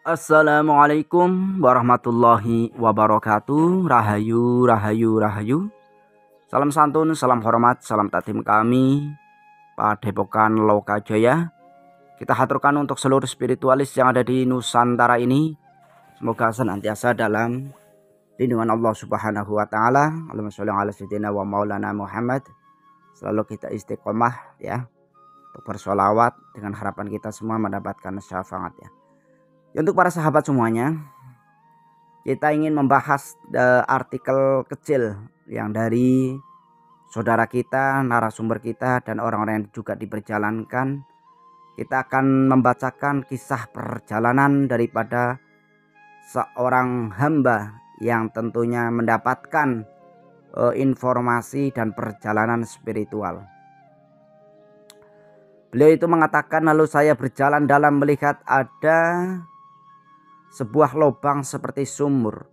Assalamualaikum warahmatullahi wabarakatuh. Rahayu, rahayu, rahayu. Salam santun, salam hormat, salam takdim kami Padepokan Lokajaya. Kita haturkan untuk seluruh spiritualis yang ada di Nusantara ini. Semoga senantiasa dalam lindungan Allah Subhanahu wa taala. Allahumma sholli ala sayyidina wa maulana Muhammad. Selalu kita istiqomah ya untuk bersolawat dengan harapan kita semua mendapatkan syafaat ya. Untuk para sahabat semuanya, kita ingin membahas artikel kecil yang dari saudara kita, narasumber kita, dan orang-orang yang juga diperjalankan. Kita akan membacakan kisah perjalanan daripada seorang hamba yang tentunya mendapatkan informasi dan perjalanan spiritual. Beliau itu mengatakan, lalu saya berjalan dalam melihat ada sebuah lubang seperti sumur,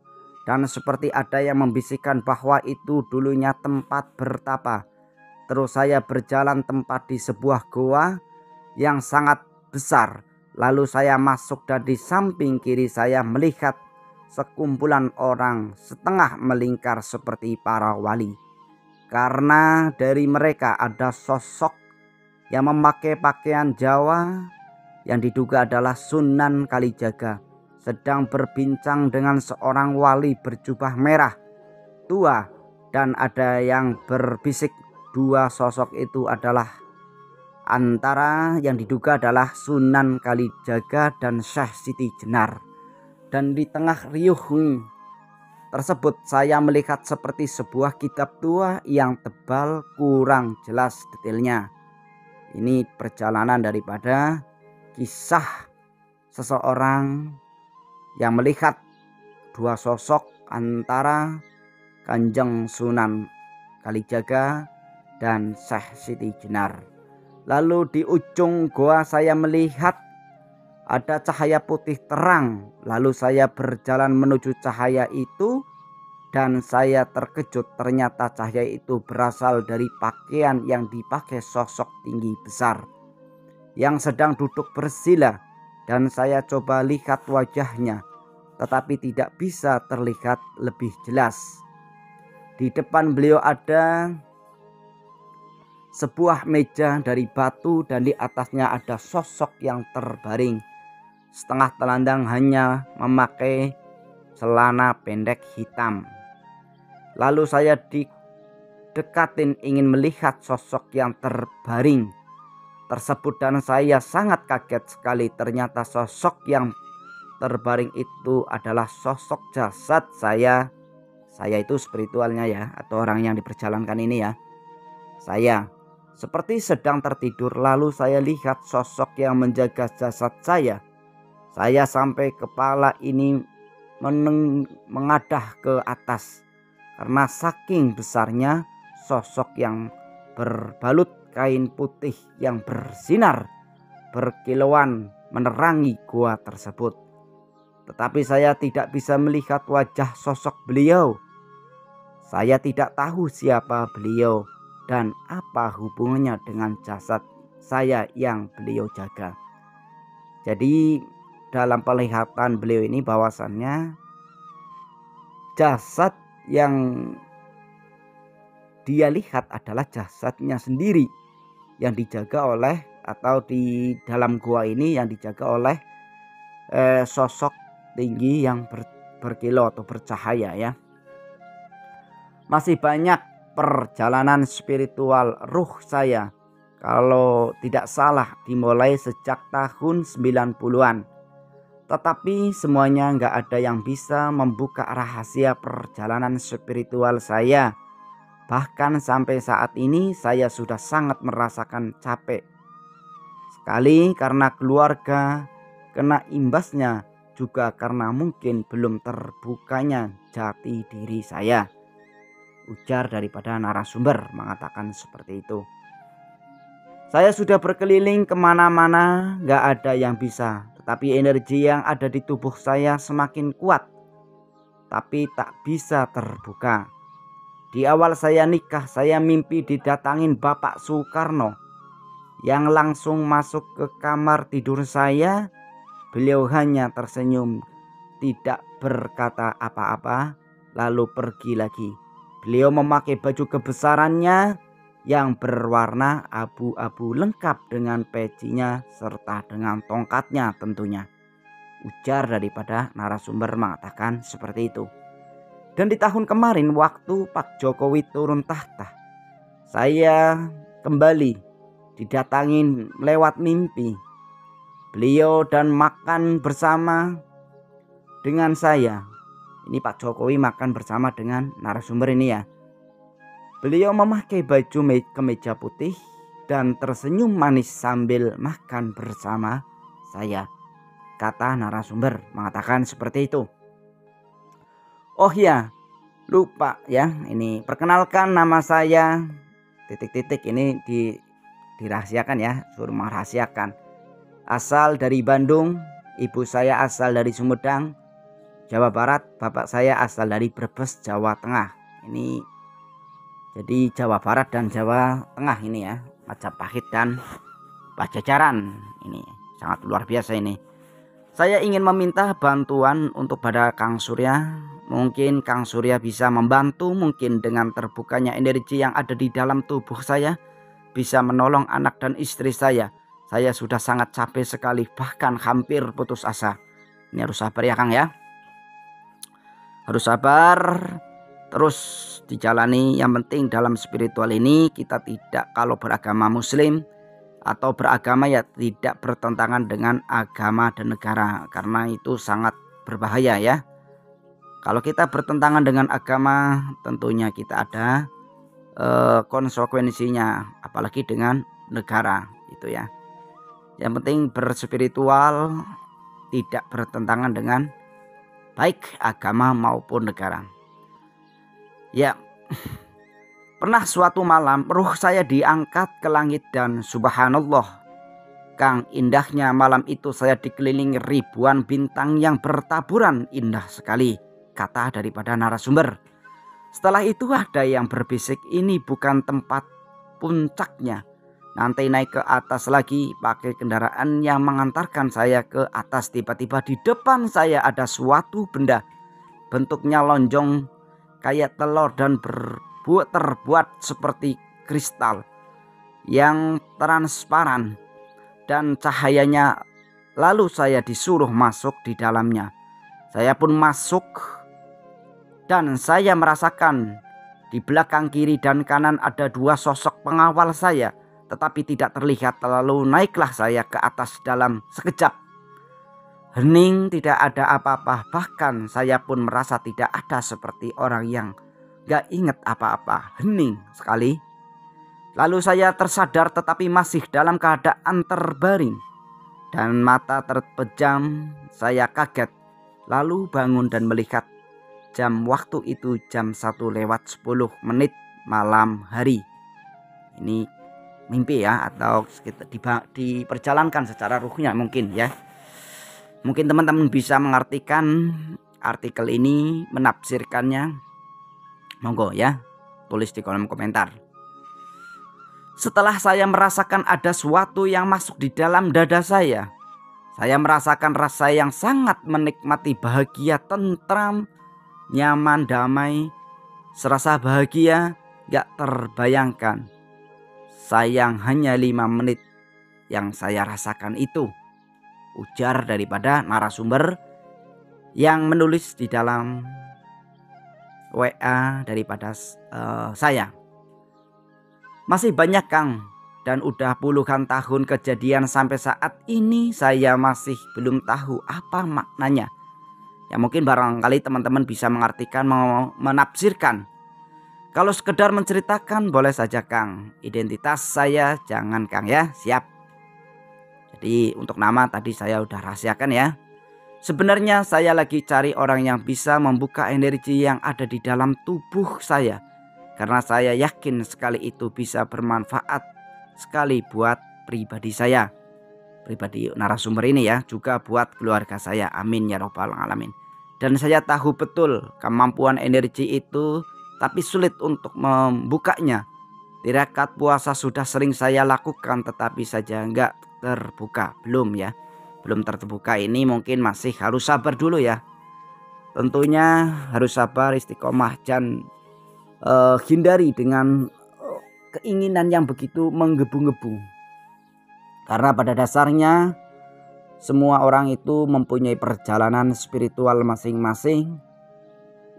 dan seperti ada yang membisikkan bahwa itu dulunya tempat bertapa. Terus saya berjalan tempat di sebuah goa yang sangat besar. Lalu saya masuk dan di samping kiri saya melihat sekumpulan orang setengah melingkar seperti para wali. Karena dari mereka ada sosok yang memakai pakaian Jawa yang diduga adalah Sunan Kalijaga, sedang berbincang dengan seorang wali berjubah merah tua, dan ada yang berbisik. Dua sosok itu adalah antara yang diduga adalah Sunan Kalijaga dan Syekh Siti Jenar. Dan di tengah riuh tersebut saya melihat seperti sebuah kitab tua yang tebal, kurang jelas detailnya. Ini perjalanan daripada kisah seseorang yang melihat dua sosok antara Kanjeng Sunan Kalijaga dan Syekh Siti Jenar. Lalu di ujung goa saya melihat ada cahaya putih terang. Lalu saya berjalan menuju cahaya itu dan saya terkejut, ternyata cahaya itu berasal dari pakaian yang dipakai sosok tinggi besar yang sedang duduk bersila. Dan saya coba lihat wajahnya, tetapi tidak bisa terlihat lebih jelas. Di depan beliau ada sebuah meja dari batu dan di atasnya ada sosok yang terbaring setengah telanjang, hanya memakai celana pendek hitam. Lalu saya didekatin ingin melihat sosok yang terbaring tersebut dan saya sangat kaget sekali. Ternyata sosok yang terbaring itu adalah sosok jasad saya. Saya itu spiritualnya ya, atau orang yang diperjalankan ini ya. Saya seperti sedang tertidur, lalu saya lihat sosok yang menjaga jasad saya. Saya sampai kepala ini mengadah ke atas karena saking besarnya sosok yang berbalut kain putih yang bersinar berkilauan menerangi gua tersebut. Tetapi saya tidak bisa melihat wajah sosok beliau. Saya tidak tahu siapa beliau dan apa hubungannya dengan jasad saya yang beliau jaga. Jadi dalam penglihatan beliau ini bahwasannya jasad yang dia lihat adalah jasadnya sendiri yang dijaga oleh, atau di dalam gua ini yang dijaga oleh sosok tinggi yang berkilau atau bercahaya ya. Masih banyak perjalanan spiritual ruh saya, kalau tidak salah dimulai sejak tahun 90-an. Tetapi semuanya nggak ada yang bisa membuka rahasia perjalanan spiritual saya. Bahkan sampai saat ini saya sudah sangat merasakan capek sekali karena keluarga kena imbasnya, juga karena mungkin belum terbukanya jati diri saya. Ujar daripada narasumber mengatakan seperti itu. Saya sudah berkeliling kemana-mana, gak ada yang bisa. Tetapi energi yang ada di tubuh saya semakin kuat, tapi tak bisa terbuka. Di awal saya nikah, saya mimpi didatangin Bapak Soekarno yang langsung masuk ke kamar tidur saya Beliau hanya tersenyum, tidak berkata apa-apa, lalu pergi lagi. Beliau memakai baju kebesarannya yang berwarna abu-abu lengkap dengan pecinya serta dengan tongkatnya tentunya. Ujar daripada narasumber mengatakan seperti itu. Dan di tahun kemarin waktu Pak Jokowi turun tahta, saya kembali didatangin lewat mimpi. Beliau dan makan bersama dengan saya. Ini Pak Jokowi makan bersama dengan narasumber ini ya. Beliau memakai baju kemeja putih dan tersenyum manis sambil makan bersama saya. Kata narasumber mengatakan seperti itu. Oh ya, lupa ya. Ini perkenalkan nama saya titik-titik ini dirahasiakan ya, suruh merahasiakan. Asal dari Bandung, ibu saya asal dari Sumedang, Jawa Barat, bapak saya asal dari Brebes, Jawa Tengah. Ini jadi Jawa Barat dan Jawa Tengah ini ya, Majapahit dan Pajajaran. Ini sangat luar biasa ini. Saya ingin meminta bantuan untuk pada Kang Surya. Mungkin Kang Surya bisa membantu, mungkin dengan terbukanya energi yang ada di dalam tubuh saya bisa menolong anak dan istri saya. Saya sudah sangat capek sekali, bahkan hampir putus asa. Ini harus sabar ya Kang ya. Harus sabar, terus dijalani. Yang penting dalam spiritual ini kita tidak, kalau beragama muslim atau beragama ya tidak bertentangan dengan agama dan negara, karena itu sangat berbahaya ya. Kalau kita bertentangan dengan agama tentunya kita ada konsekuensinya, apalagi dengan negara itu ya. Yang penting berspiritual tidak bertentangan dengan baik agama maupun negara. Ya, pernah suatu malam ruh saya diangkat ke langit dan subhanallah, Kang, indahnya malam itu saya dikelilingi ribuan bintang yang bertaburan, indah sekali, kata daripada narasumber. Setelah itu ada yang berbisik, ini bukan tempat puncaknya. Nanti naik ke atas lagi pakai kendaraan yang mengantarkan saya ke atas. Tiba-tiba di depan saya ada suatu benda, bentuknya lonjong kayak telur dan terbuat seperti kristal yang transparan dan cahayanya. Lalu saya disuruh masuk di dalamnya. Saya pun masuk dan saya merasakan di belakang kiri dan kanan ada dua sosok pengawal saya, tetapi tidak terlihat. Lalu naiklah saya ke atas dalam sekejap. Hening, tidak ada apa-apa. Bahkan saya pun merasa tidak ada, seperti orang yang gak ingat apa-apa. Hening sekali. Lalu saya tersadar tetapi masih dalam keadaan terbaring dan mata terpejam. Saya kaget lalu bangun dan melihat jam waktu itu jam 1:10 malam hari. Ini mimpi ya, atau diperjalankan secara ruhnya mungkin ya. Mungkin teman-teman bisa mengartikan artikel ini, menafsirkannya. Monggo ya, tulis di kolom komentar. Setelah saya merasakan ada sesuatu yang masuk di dalam dada saya merasakan rasa yang sangat menikmati, bahagia, tentram, nyaman, damai. Serasa bahagia gak terbayangkan. Sayang hanya 5 menit yang saya rasakan itu, ujar daripada narasumber yang menulis di dalam WA daripada saya. Masih banyak Kang, dan udah puluhan tahun kejadian sampai saat ini saya masih belum tahu apa maknanya. Ya mungkin barangkali teman-teman bisa mengartikan, mau menafsirkan. Kalau sekedar menceritakan boleh saja Kang. Identitas saya jangan Kang ya, siap. Jadi untuk nama tadi saya udah rahasiakan ya. Sebenarnya saya lagi cari orang yang bisa membuka energi yang ada di dalam tubuh saya, karena saya yakin sekali itu bisa bermanfaat sekali buat pribadi saya, pribadi narasumber ini ya, juga buat keluarga saya. Amin ya robbal alamin. Dan saya tahu betul kemampuan energi itu, tapi sulit untuk membukanya. Tirakat puasa sudah sering saya lakukan, tetapi saja enggak terbuka, belum ya. belum terbuka ini mungkin masih harus sabar dulu ya. Tentunya harus sabar, istiqomah, dan hindari dengan keinginan yang begitu menggebu-gebu. Karena pada dasarnya semua orang itu mempunyai perjalanan spiritual masing-masing.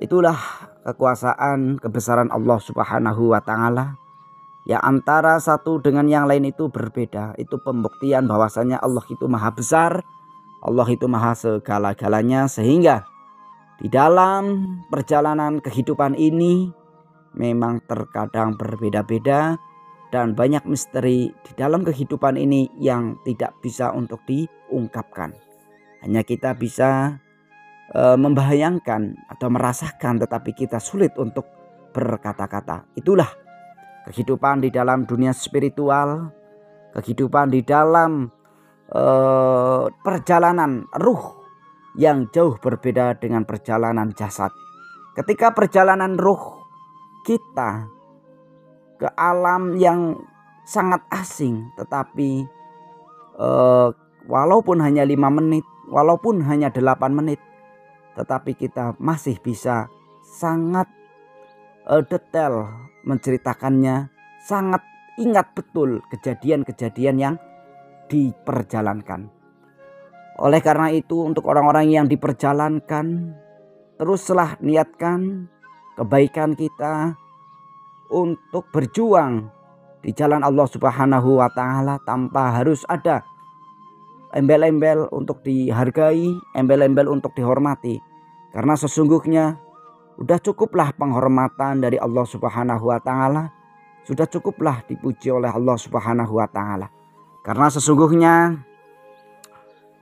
Itulah kekuasaan kebesaran Allah Subhanahu wa taala. Ya, antara satu dengan yang lain itu berbeda. Itu pembuktian bahwasanya Allah itu maha besar, Allah itu maha segala-galanya, sehingga di dalam perjalanan kehidupan ini memang terkadang berbeda-beda dan banyak misteri di dalam kehidupan ini yang tidak bisa untuk diungkapkan. Hanya kita bisa membayangkan atau merasakan, tetapi kita sulit untuk berkata-kata. Itulah kehidupan di dalam dunia spiritual, kehidupan di dalam perjalanan ruh yang jauh berbeda dengan perjalanan jasad. Ketika perjalanan ruh kita ke alam yang sangat asing, tetapi walaupun hanya 5 menit, walaupun hanya 8 menit, tetapi kita masih bisa sangat detail menceritakannya, sangat ingat betul kejadian-kejadian yang diperjalankan. Oleh karena itu, untuk orang-orang yang diperjalankan, teruslah niatkan kebaikan kita untuk berjuang di jalan Allah Subhanahu wa taala tanpa harus ada embel-embel untuk dihargai, embel-embel untuk dihormati. Karena sesungguhnya sudah cukuplah penghormatan dari Allah Subhanahu wa taala, sudah cukuplah dipuji oleh Allah Subhanahu wa taala. Karena sesungguhnya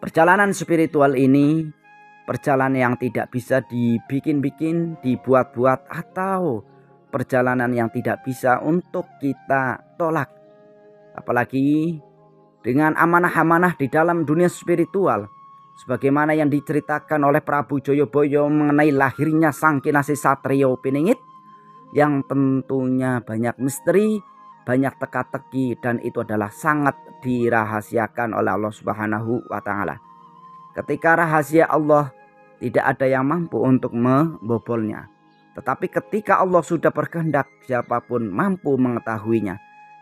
perjalanan spiritual ini perjalanan yang tidak bisa dibikin-bikin, dibuat-buat, atau perjalanan yang tidak bisa untuk kita tolak. Apalagi dengan amanah-amanah di dalam dunia spiritual, sebagaimana yang diceritakan oleh Prabu Joyoboyo mengenai lahirnya Sang Kinasih Satrio Piningit, yang tentunya banyak misteri, banyak teka-teki, dan itu adalah sangat dirahasiakan oleh Allah Subhanahu wa taala. Ketika rahasia Allah tidak ada yang mampu untuk membobolnya. Tetapi ketika Allah sudah berkehendak, siapapun mampu mengetahuinya.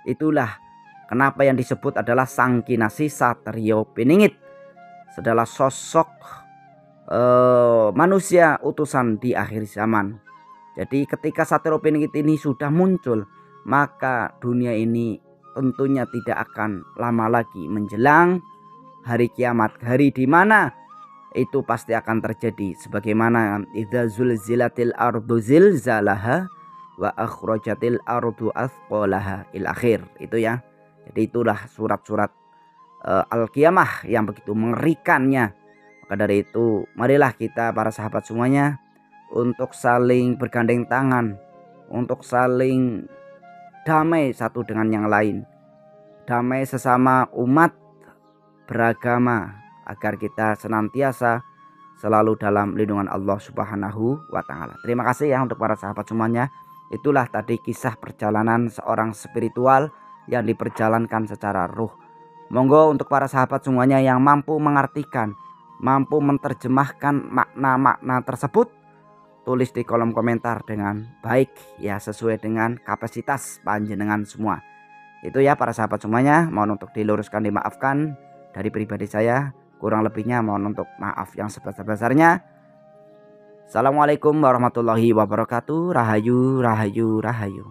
Itulah kenapa yang disebut adalah Sang Kinasih Satrio Piningit, adalah sosok manusia utusan di akhir zaman. Jadi ketika Satrio Piningit ini sudah muncul, maka dunia ini tentunya tidak akan lama lagi menjelang hari kiamat, hari di mana itu pasti akan terjadi sebagaimana idza zulzilatil ardu zilzalaha wa akhrajatil ardu athqalaha il akhir, itu ya. Jadi itulah surat-surat al-qiyamah yang begitu mengerikannya. Maka dari itu, marilah kita para sahabat semuanya untuk saling bergandeng tangan, untuk saling damai satu dengan yang lain, damai sesama umat beragama, agar kita senantiasa selalu dalam lindungan Allah Subhanahu wa taala. Terima kasih ya untuk para sahabat semuanya. Itulah tadi kisah perjalanan seorang spiritual yang diperjalankan secara ruh. Monggo untuk para sahabat semuanya yang mampu mengartikan, mampu menerjemahkan makna-makna tersebut, tulis di kolom komentar dengan baik ya, sesuai dengan kapasitas panjenengan semua. Itu ya para sahabat semuanya, mohon untuk diluruskan, dimaafkan dari pribadi saya. Kurang lebihnya mohon untuk maaf yang sebesar-besarnya. Assalamualaikum warahmatullahi wabarakatuh. Rahayu, rahayu, rahayu.